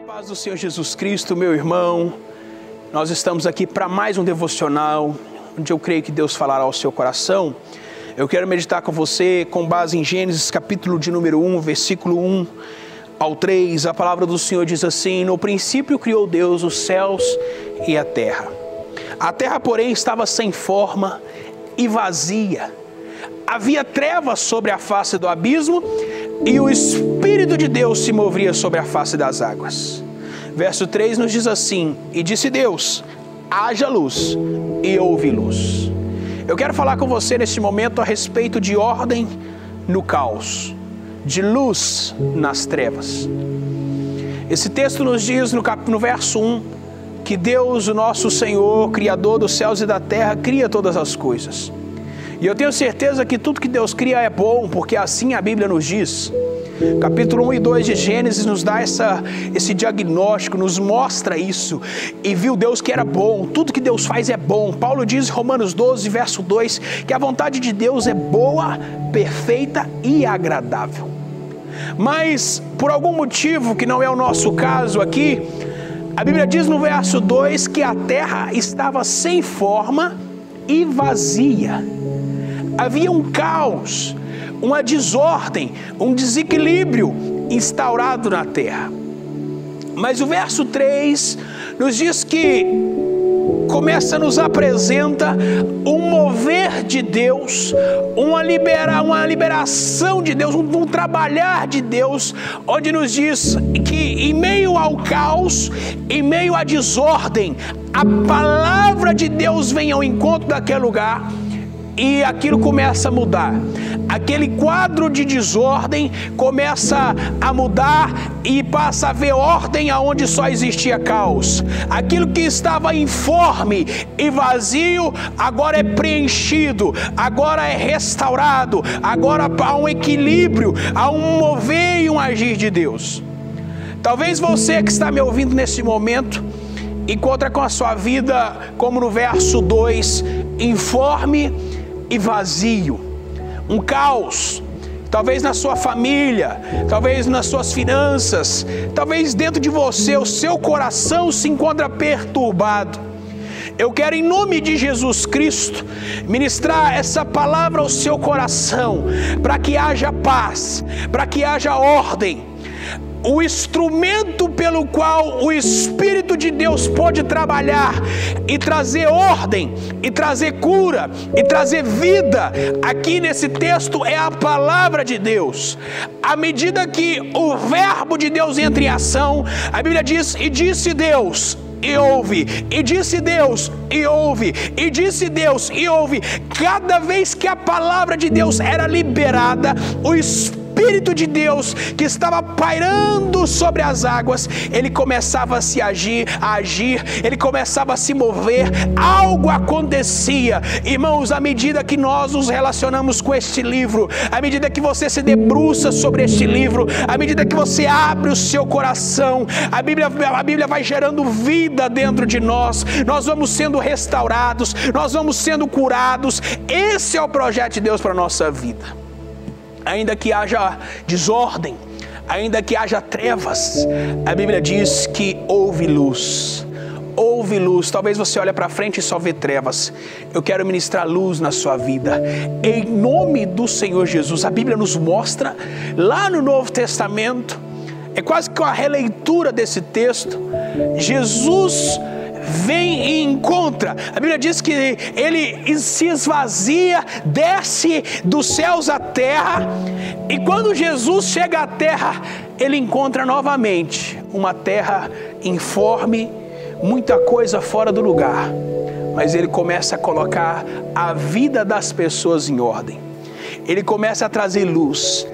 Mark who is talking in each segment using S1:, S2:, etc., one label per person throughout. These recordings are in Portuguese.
S1: Paz do Senhor Jesus Cristo, meu irmão. Nós estamos aqui para mais um devocional, onde eu creio que Deus falará ao seu coração. Eu quero meditar com você com base em Gênesis capítulo de número 1, versículo 1 ao 3. A palavra do Senhor diz assim: no princípio criou Deus os céus e a terra. A terra, porém, estava sem forma e vazia. Havia trevas sobre a face do abismo e o Espírito de Deus se movia sobre a face das águas. Verso 3 nos diz assim: e disse Deus, haja luz, e houve luz. Eu quero falar com você neste momento a respeito de ordem no caos, de luz nas trevas. Esse texto nos diz no verso 1 que Deus, o nosso Senhor, Criador dos céus e da terra, cria todas as coisas. E eu tenho certeza que tudo que Deus cria é bom, porque assim a Bíblia nos diz. Capítulo 1 e 2 de Gênesis nos dá esse diagnóstico, nos mostra isso. E viu Deus que era bom, tudo que Deus faz é bom. Paulo diz em Romanos 12, verso 2, que a vontade de Deus é boa, perfeita e agradável. Mas, por algum motivo que não é o nosso caso aqui, a Bíblia diz no verso 2 que a terra estava sem forma e vazia. Havia um caos, uma desordem, um desequilíbrio instaurado na terra. Mas o verso 3 nos diz que nos apresenta um mover de Deus, uma liberação de Deus, um trabalhar de Deus, onde nos diz que em meio ao caos, em meio à desordem, a palavra de Deus vem ao encontro daquele lugar. E aquilo começa a mudar. Aquele quadro de desordem começa a mudar e passa a haver ordem aonde só existia caos. Aquilo que estava informe e vazio agora é preenchido, agora é restaurado, agora há um equilíbrio, há um mover e um agir de Deus. Talvez você que está me ouvindo nesse momento encontra com a sua vida, como no verso 2, informe e vazio, um caos, talvez na sua família, talvez nas suas finanças, talvez dentro de você, o seu coração se encontra perturbado. Eu quero, em nome de Jesus Cristo, ministrar essa palavra ao seu coração, para que haja paz, para que haja ordem. O instrumento pelo qual o Espírito de Deus pode trabalhar e trazer ordem, e trazer cura, e trazer vida, aqui nesse texto é a palavra de Deus. À medida que o verbo de Deus entra em ação, a Bíblia diz, e disse Deus, e ouve, e disse Deus, e ouve, e disse Deus, e ouve. Cada vez que a palavra de Deus era liberada, o Espírito de Deus que estava pairando sobre as águas, ele começava a agir, ele começava a se mover, algo acontecia. Irmãos, à medida que nós nos relacionamos com este livro, à medida que você se debruça sobre este livro, à medida que você abre o seu coração, a Bíblia vai gerando vida dentro de nós, nós vamos sendo restaurados, nós vamos sendo curados. Esse é o projeto de Deus para a nossa vida. Ainda que haja desordem, ainda que haja trevas, a Bíblia diz que houve luz. Houve luz. Talvez você olhe para frente e só vê trevas. Eu quero ministrar luz na sua vida, em nome do Senhor Jesus. A Bíblia nos mostra, lá no Novo Testamento, é quase que uma releitura desse texto. Jesus vem e encontra. A Bíblia diz que ele se esvazia, desce dos céus à terra, e quando Jesus chega à terra, ele encontra novamente uma terra informe, muita coisa fora do lugar, mas ele começa a colocar a vida das pessoas em ordem. Ele começa a trazer luz.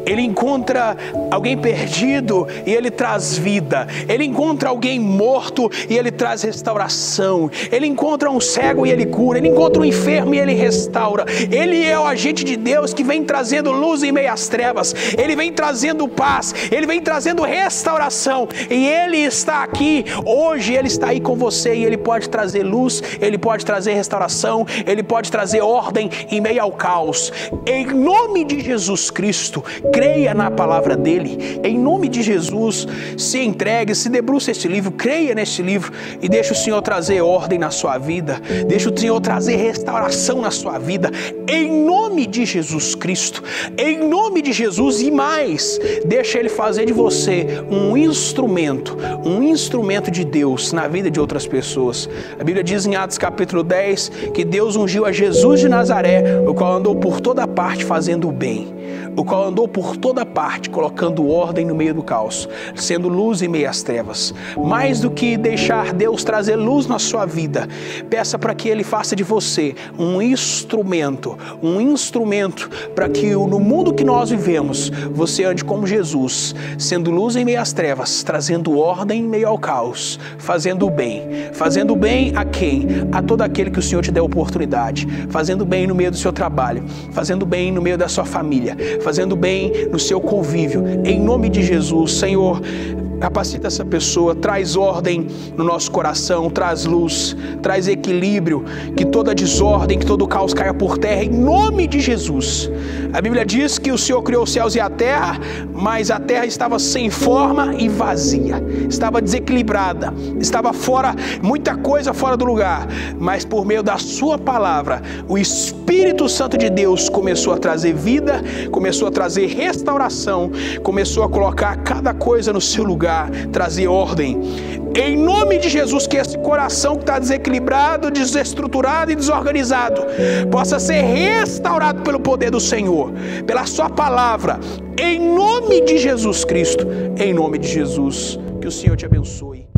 S1: Ele encontra alguém perdido e ele traz vida. Ele encontra alguém morto e ele traz restauração. Ele encontra um cego e ele cura. Ele encontra um enfermo e ele restaura. Ele é o agente de Deus que vem trazendo luz em meio às trevas. Ele vem trazendo paz. Ele vem trazendo restauração. E ele está aqui hoje. Ele está aí com você e ele pode trazer luz. Ele pode trazer restauração. Ele pode trazer ordem em meio ao caos. Em nome de Jesus Cristo, creia na palavra dele. Em nome de Jesus, se entregue, se debruce este livro, creia neste livro e deixa o Senhor trazer ordem na sua vida, deixa o Senhor trazer restauração na sua vida, em nome de Jesus Cristo, em nome de Jesus. E mais, deixa ele fazer de você um instrumento de Deus na vida de outras pessoas. A Bíblia diz em Atos capítulo 10 que Deus ungiu a Jesus de Nazaré, o qual andou por toda parte fazendo o bem, o qual andou por toda parte colocando ordem no meio do caos, sendo luz em meio às trevas. Mais do que deixar Deus trazer luz na sua vida, peça para que Ele faça de você um instrumento para que no mundo que nós vivemos, você ande como Jesus, sendo luz em meio às trevas, trazendo ordem em meio ao caos, fazendo o bem a quem? A todo aquele que o Senhor te der oportunidade, fazendo bem no meio do seu trabalho, fazendo bem no meio da sua família, fazendo bem no seu convívio, em nome de Jesus. Senhor, capacita essa pessoa, traz ordem no nosso coração, traz luz, traz equilíbrio, que toda desordem, que todo caos caia por terra, em nome de Jesus. A Bíblia diz que o Senhor criou os céus e a terra, mas a terra estava sem forma e vazia, estava desequilibrada, estava fora, muita coisa fora do lugar, mas por meio da sua palavra, o Espírito Santo de Deus começou a trazer vida, começou a trazer restauração, começou a colocar cada coisa no seu lugar, trazer ordem. Em nome de Jesus, que esse coração que está desequilibrado, desestruturado e desorganizado possa ser restaurado pelo poder do Senhor, pela sua palavra, em nome de Jesus Cristo, em nome de Jesus. Que o Senhor te abençoe.